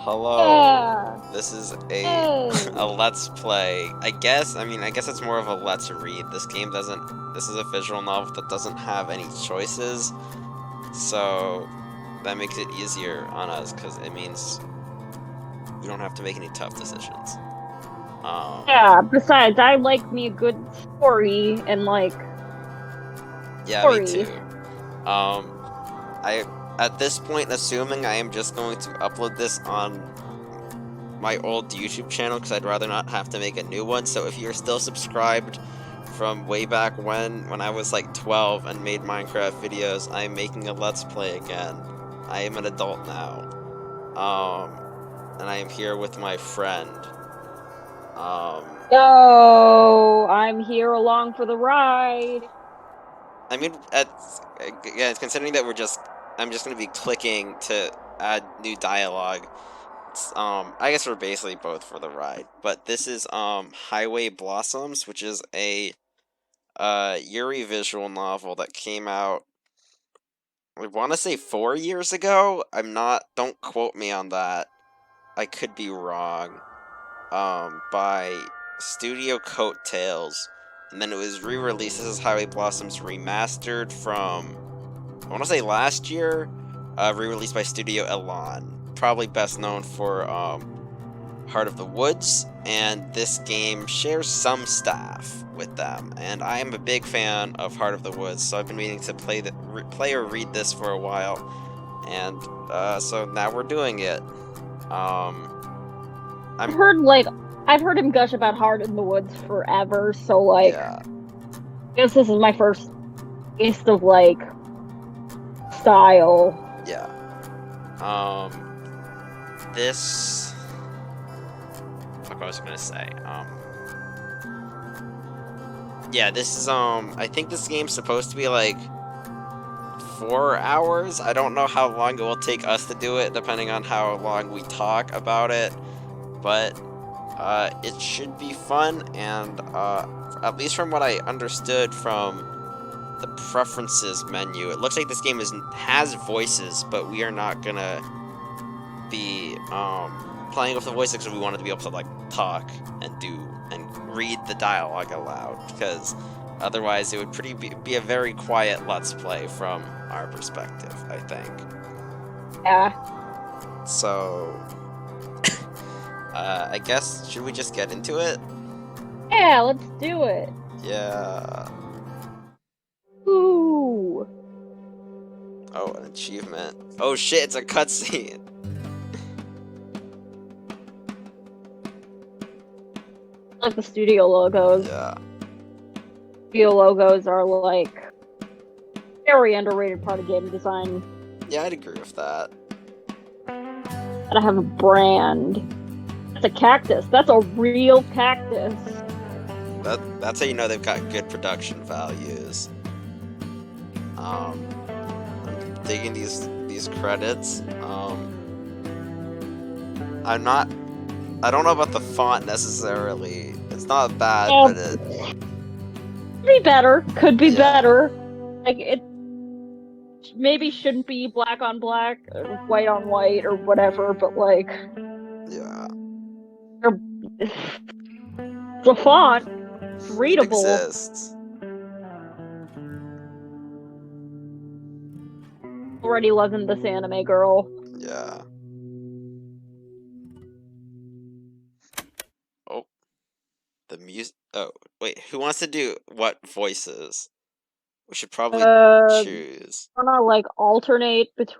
Hello. Yeah. This is Hey. a let's play. I guess it's more of a let's read. This is a visual novel that doesn't have any choices. So that makes it easier on us because it means we don't have to make any tough decisions. Um, Yeah. Besides, I like me a good story and yeah, me story. too. Um, I at this point assuming I am just going to upload this on my old YouTube channel because I'd rather not have to make a new one. So if you're still subscribed from way back when I was like 12 and made Minecraft videos, I'm making a Let's Play again. I am an adult now. And I am here with my friend. Um, Yo, I'm here along for the ride. I mean, again, considering that I'm just gonna be clicking to add new dialogue. I guess we're basically both for the ride, but this is Highway Blossoms, which is a Yuri visual novel that came out. I want to say 4 years ago. I'm not. Don't quote me on that. I could be wrong. By Studio Coattails, and then it was re-released. This is Highway Blossoms remastered from I want to say last year. Re-released by Studio Elan, probably best known for Heart of the Woods, and this game shares some staff with them. And I am a big fan of Heart of the Woods, so I've been meaning to play or read this for a while, and so now we're doing it. Um, I've I'm heard I've heard him gush about Heart in the Woods forever, so yeah, I guess this is my first taste of style. yeah. Um, this. Fuck, what was I gonna say? Yeah, this is I think this game's supposed to be like 4 hours. I don't know how long it will take us to do it, depending on how long we talk about it. But it should be fun, and at least from what I understood from the preferences menu, it looks like this game has voices, but we are not gonna be playing with the voices because we wanted to be able to like talk and read the dialogue aloud, because otherwise it would be a very quiet let's play from our perspective, I think. Yeah. So I guess should we just get into it? Yeah, let's do it. Yeah. Ooh. Oh, an achievement. Oh shit, it's a cutscene. Like the studio logos. Yeah. Studio logos are very underrated part of game design. Yeah, I'd agree with that. Gotta have a brand. That's a cactus. That's a real cactus. That's how you know they've got good production values. I'm digging these credits. I don't know about the font necessarily. It's not bad, but it Could be better. Could be yeah. better. It maybe shouldn't be black on black or white on white or whatever, but Yeah. it's a font. It's It readable. exists. Already loving this anime girl. Yeah. Oh, the music. Oh, wait. Who wants to do what voices? We should probably Uh, choose. wanna alternate between.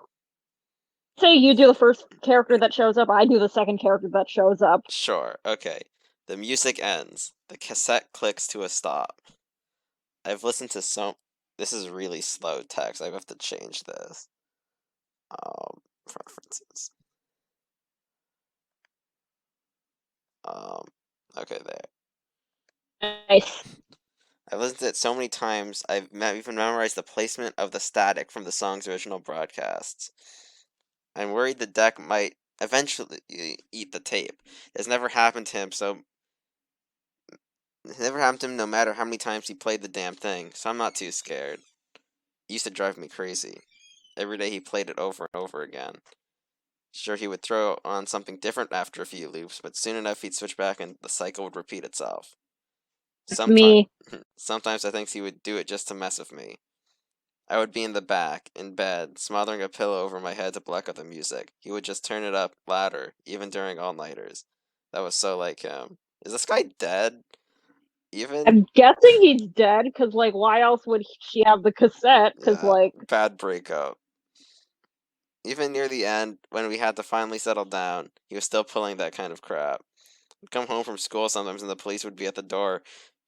Say you do the first character that shows up, I do the second character that shows up. Sure. Okay. The music ends. The cassette clicks to a stop. I've listened to some. This is really slow text. I have to change this. Preferences. Um, okay, there. Nice. I've listened to it so many times, even memorized the placement of the static from the song's original broadcasts. I'm worried the deck might eventually eat the tape. It's never happened to him, so. It never happened to him no matter how many times he played the damn thing, so I'm not too scared. It used to drive me crazy. Every day he played it over and over again. Sure, he would throw on something different after a few loops, but soon enough he'd switch back and the cycle would repeat itself. It's Sometimes, me. sometimes I think he would do it just to mess with me. I would be in the back, in bed, smothering a pillow over my head to block out the music. He would just turn it up louder, even during all-nighters. That was so like him. Is this guy dead? Even? I'm guessing he's dead, because, like, why else would she have the cassette? Because, Yeah, like, bad breakup. Even near the end, when we had to finally settle down, he was still pulling that kind of crap. I'd come home from school sometimes and the police would be at the door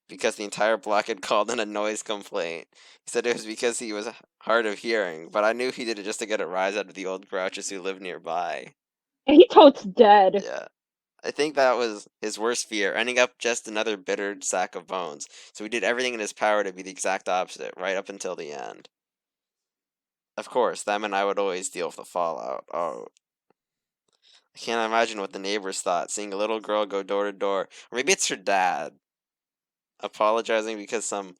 because the entire block had called in a noise complaint. He said it was because he was hard of hearing, but I knew he did it just to get a rise out of the old grouches who lived nearby. he totes dead. Yeah. I think that was his worst fear, ending up just another bittered sack of bones. So he did everything in his power to be the exact opposite, right up until the end. Of course, that meant I would always deal with the fallout. Oh, I can't imagine what the neighbors thought, seeing a little girl go door to door. Or maybe it's her dad, apologizing because some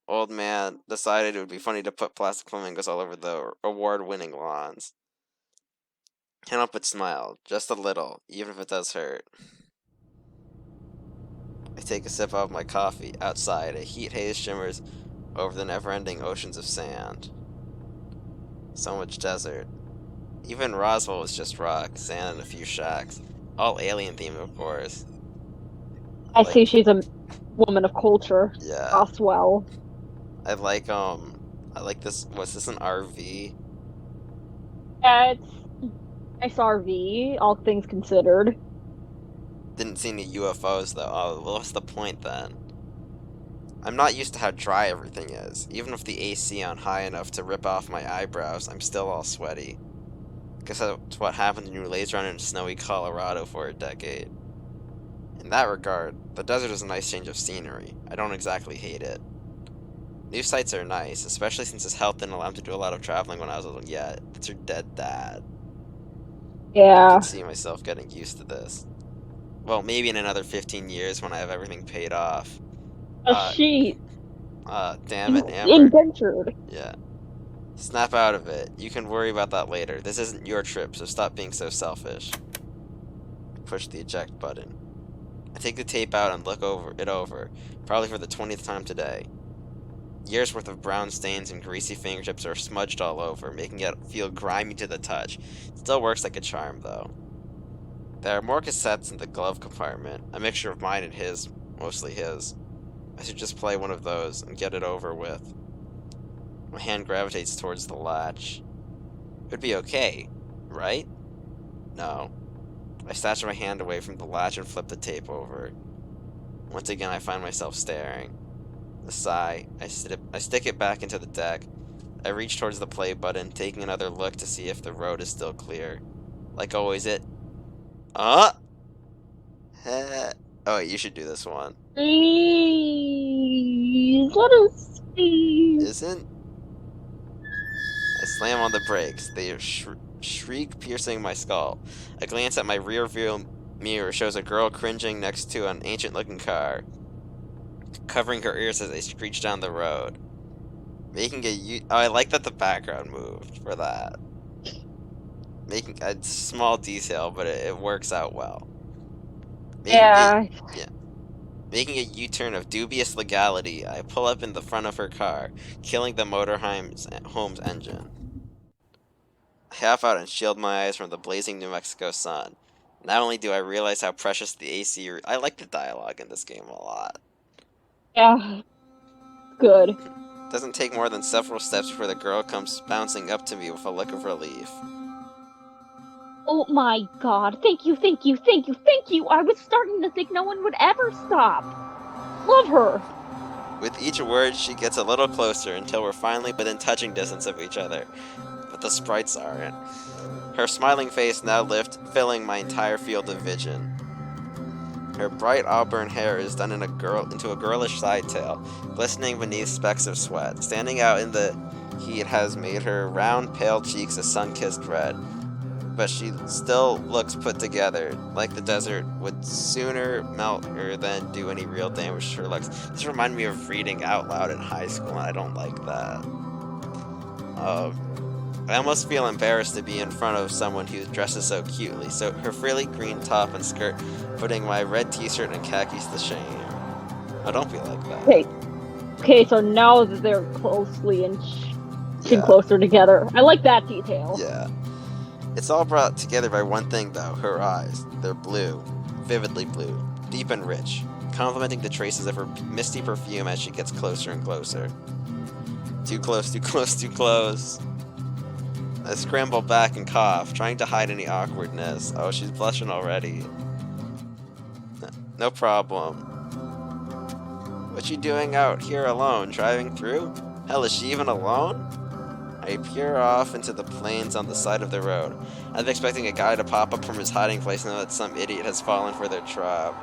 old man decided it would be funny to put plastic flamingos all over the award-winning lawns. Can't help but smile, just a little, even if it does hurt. I take a sip of my coffee. Outside, a heat haze shimmers over the never-ending oceans of sand. So much desert. Even Roswell was just rock, sand, and a few shacks. All alien-themed, of course. I see she's a woman of culture. Yeah. Oswell. I like this. Was this an RV? Yeah, it's nice RV, all things considered. Didn't see any UFOs though. Oh, well, what's the point then? I'm not used to how dry everything is. Even with the AC on high enough to rip off my eyebrows, I'm still all sweaty. Guess that's what happens when you laser around in snowy Colorado for a decade. In that regard, the desert is a nice change of scenery. I don't exactly hate it. New sights are nice, especially since his health didn't allow him to do a lot of traveling when I was little yet. It's her dead dad. I Yeah. can see myself getting used to this. Well, maybe in another 15 years when I have everything paid off. She Damn it, Amber. indentured. Yeah. Snap out of it. You can worry about that later. This isn't your trip, so stop being so selfish. Push the eject button. I take the tape out and look over, probably for the 20th time today. Years worth of brown stains and greasy fingertips are smudged all over, making it feel grimy to the touch. It still works like a charm, though. There are more cassettes in the glove compartment, a mixture of mine and his, mostly his. I should just play one of those and get it over with. My hand gravitates towards the latch. It would be okay, right? No. I snatch my hand away from the latch and flip the tape over. Once again, I find myself staring. A sigh. I stick it back into the deck. I reach towards the play button, taking another look to see if the road is still clear. Like always, oh, wait, you should do this one. Please, let us see. Isn't? I slam on the brakes. They shriek, piercing my skull. A glance at my rear view mirror shows a girl cringing next to an ancient-looking car, covering her ears as they screech down the road. Making a oh, I like that the background moved for that. Making a small detail, but it works out well. Yeah. Making a U-turn of dubious legality, I pull up in the front of her car, killing the motorhome's engine. I half out and shield my eyes from the blazing New Mexico sun. Not only do I realize how precious the AC... I like the dialogue in this game a lot. Yeah. Good. Doesn't take more than several steps before the girl comes bouncing up to me with a look of relief. Oh my god. Thank you, thank you, thank you, thank you. I was starting to think no one would ever stop. Love her. With each word, she gets a little closer until we're finally within touching distance of each other. But the sprites aren't. Her smiling face now lifts, filling my entire field of vision. Her bright auburn hair is done into a girlish side tail, glistening beneath specks of sweat. Standing out in the heat has made her round, pale cheeks a sun-kissed red. But she still looks put together, like the desert would sooner melt her than do any real damage to her looks. This reminded me of reading out loud in high school, and I don't like that. I almost feel embarrassed to be in front of someone who dresses so cutely, so her frilly green top and skirt putting my red t-shirt and khakis to shame. Oh, don't be like that. Okay, so now that they're closely inching closer together. I like that detail. Yeah. It's all brought together by one thing, though, her eyes. They're blue. Vividly blue. Deep and rich. Complementing the traces of her misty perfume as she gets closer and closer. Too close, too close, too close. I scramble back and cough, trying to hide any awkwardness. Oh, she's blushing already. No problem. What you doing out here alone, driving through? Hell, is she even alone? I peer off into the plains on the side of the road. I'm expecting a guy to pop up from his hiding place and know that some idiot has fallen for their trap.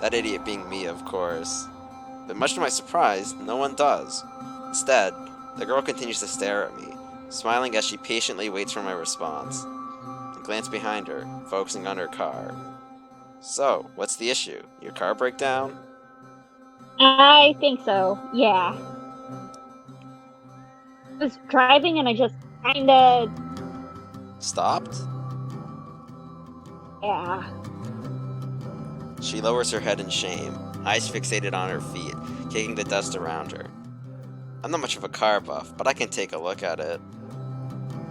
That idiot being me, of course. But much to my surprise, no one does. Instead, the girl continues to stare at me, smiling as she patiently waits for my response. I glance behind her, focusing on her car. So, what's the issue? Your car break down? I think so, yeah. I was driving and I just kinda... Stopped? Yeah. She lowers her head in shame, eyes fixated on her feet, kicking the dust around her. I'm not much of a car buff, but I can take a look at it.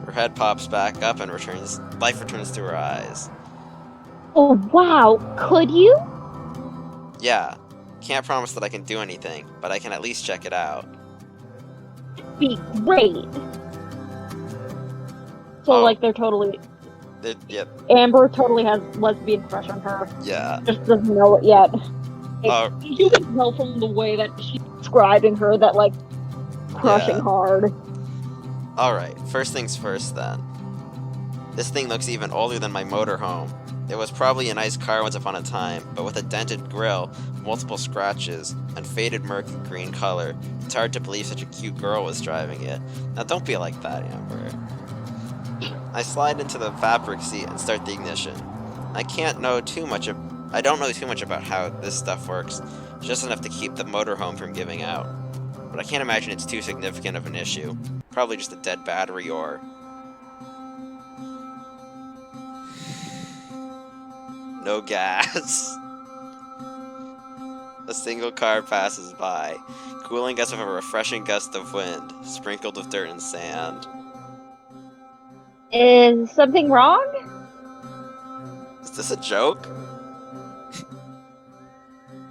Her head pops back up and life returns to her eyes. Oh, wow. Could you? Yeah. Can't promise that I can do anything, but I can at least check it out. Be great. So, like, they're totally... Yep. Amber totally has lesbian crush on her. Yeah. Just doesn't know it yet. You can tell from the way that she's describing her that, like, crushing hard. Alright, first things first then. This thing looks even older than my motorhome. It was probably a nice car once upon a time, but with a dented grille, multiple scratches, and faded murky green color, it's hard to believe such a cute girl was driving it. Now don't be like that, Amber. I slide into the fabric seat and start the ignition. I don't know too much about how this stuff works, just enough to keep the motorhome from giving out. But I can't imagine it's too significant of an issue. Probably just a dead battery or... no gas. A single car passes by, cooling us with a refreshing gust of wind, sprinkled with dirt and sand. Is something wrong? Is this a joke?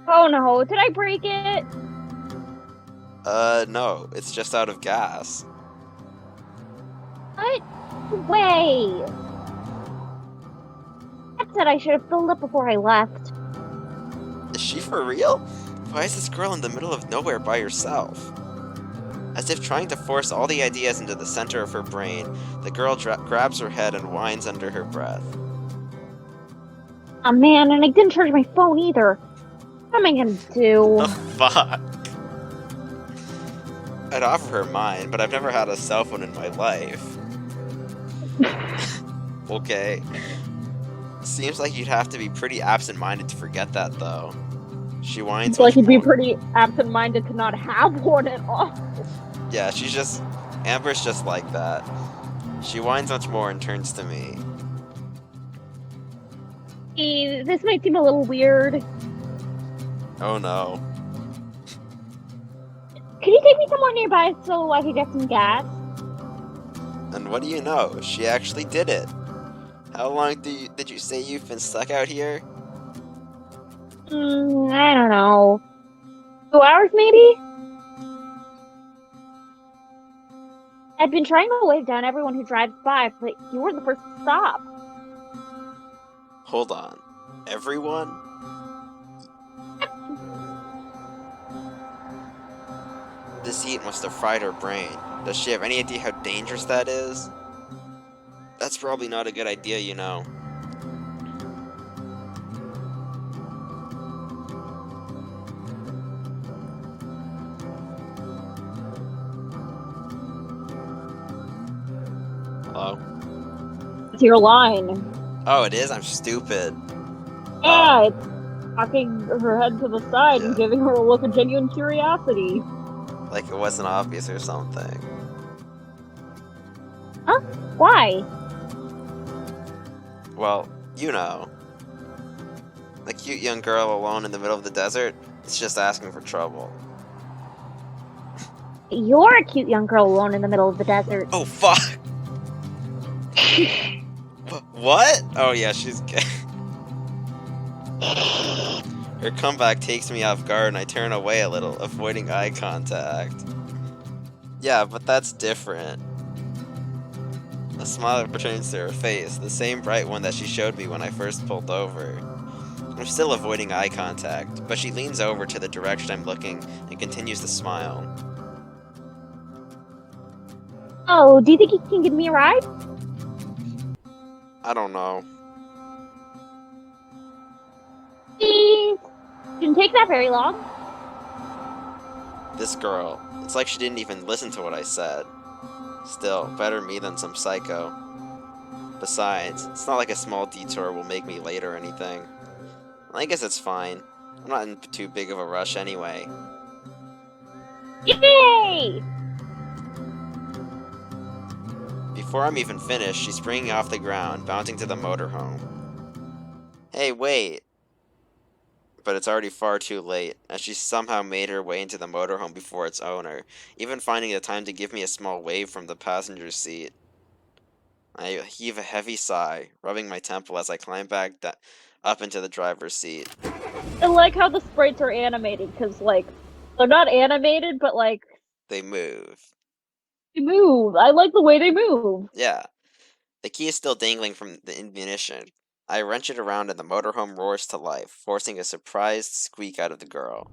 Oh no, did I break it? No, it's just out of gas. What? Way. I said I should have filled up before I left. Is she for real? Why is this girl in the middle of nowhere by herself? As if trying to force all the ideas into the center of her brain, the girl grabs her head and whines under her breath. Oh man, and I didn't charge my phone either. What am I gonna do? The fuck? I'd offer her mine, but I've never had a cell phone in my life. Okay. Seems like you'd have to be pretty absent-minded to forget that, though. She whines It's like you'd more. be pretty absent-minded to not have one at all. Yeah, Amber's just like that. She whines much more and turns to me. Hey, this might seem a little weird. Oh no. Could you take me somewhere nearby so I could get some gas? And what do you know? She actually did it. How long did you say you've been stuck out here? I don't know. 2 hours, maybe? I've been trying to wave down everyone who drives by, but you were the first to stop. Hold on. Everyone? This heat must have fried her brain. Does she have any idea how dangerous that is? That's probably not a good idea, you know. Hello? It's your line. Oh, it is? I'm stupid. Yeah, it's cocking her head to the side and giving her a look of genuine curiosity. Like it wasn't obvious or something. Huh? Why? Well, you know. A cute young girl alone in the middle of the desert is just asking for trouble. You're a cute young girl alone in the middle of the desert. Oh, fuck! What? Oh, yeah, she's gay. Her comeback takes me off guard and I turn away a little, avoiding eye contact. Yeah, but that's different. A smile returns to her face, the same bright one that she showed me when I first pulled over. I'm still avoiding eye contact, but she leans over to the direction I'm looking and continues to smile. Oh, do you think you can give me a ride? I don't know. Please. Shouldn't take that very long. This girl, it's like she didn't even listen to what I said. Still, better me than some psycho. Besides, it's not like a small detour will make me late or anything. I guess it's fine. I'm not in too big of a rush anyway. Yay! Before I'm even finished, she's springing off the ground, bouncing to the motorhome. Hey, wait! But it's already far too late, as she somehow made her way into the motorhome before its owner, even finding the time to give me a small wave from the passenger seat. I heave a heavy sigh, rubbing my temple as I climb back up into the driver's seat. I like how the sprites are animated, because, like, they're not animated, but, like, They move. they move. I like the way they move. Yeah. The key is still dangling from the ignition. I wrench it around and the motorhome roars to life, forcing a surprised squeak out of the girl.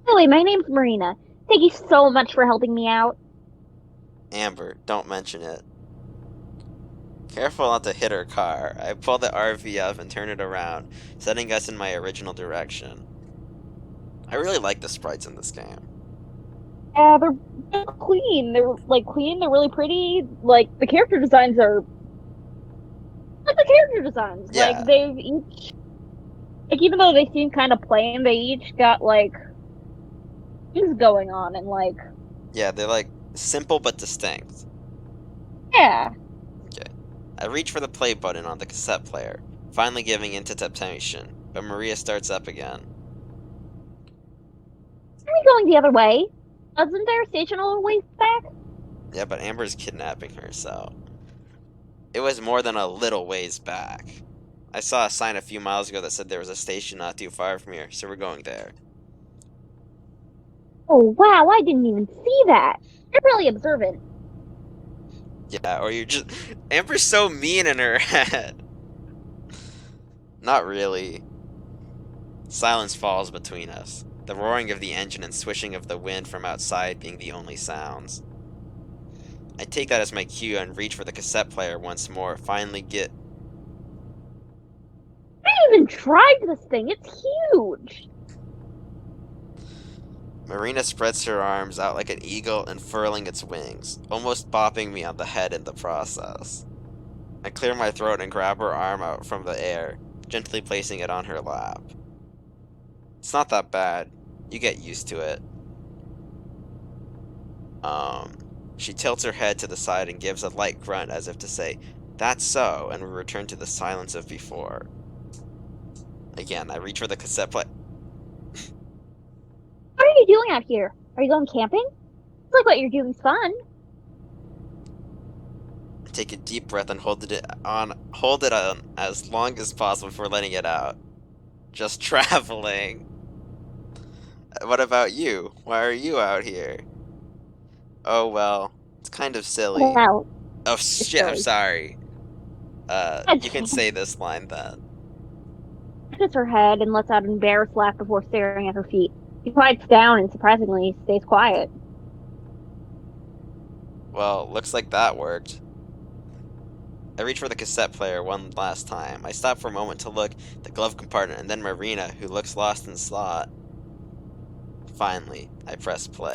Anyway, my name's Marina. Thank you so much for helping me out. Amber, don't mention it. Careful not to hit her car. I pull the RV up and turn it around, setting us in my original direction. I really like the sprites in this game. Yeah, they're clean. They're, like, clean. They're really pretty. Like, the character designs are... like the character designs. Yeah. Like, they've each... like, even though they seem kind of plain, they each got, like, things going on, and, like... Yeah, they're, like, simple but distinct. yeah. Okay. I reach for the play button on the cassette player, finally giving in to temptation, but Maria starts up again. Are we going the other way? Wasn't there a station a little ways back? Yeah, but Amber's kidnapping her, so... It was more than a little ways back. I saw a sign a few miles ago that said there was a station not too far from here, so we're going there. Oh, wow, I didn't even see that. You're really observant. Yeah, or you're just... Amber's so mean in her head. Not really. Silence falls between us, the roaring of the engine and swishing of the wind from outside being the only sounds. I take that as my cue and reach for the cassette player once more, finally get... I didn't even tried this thing. It's huge. Marina spreads her arms out like an eagle unfurling its wings, almost bopping me on the head in the process. I clear my throat and grab her arm out from the air, gently placing it on her lap. It's not that bad. You get used to it. She tilts her head to the side and gives a light grunt as if to say, "That's so," and we return to the silence of before. Again, I reach for the cassette player. What are you doing out here? Are you going camping? Looks like what you're doing's fun. Take a deep breath and hold it on as long as possible before letting it out. Just traveling. What about you? Why are you out here? Oh well, it's kind of silly. Well, Oh shit, I'm silly. sorry. You can say this line then. She hits her head and lets out an embarrassed laugh before staring at her feet. She quiets down and surprisingly stays quiet. Well, looks like that worked. I reach for the cassette player one last time. I stop for a moment to look at the glove compartment and then Marina, who looks lost in thought. Finally, I press play.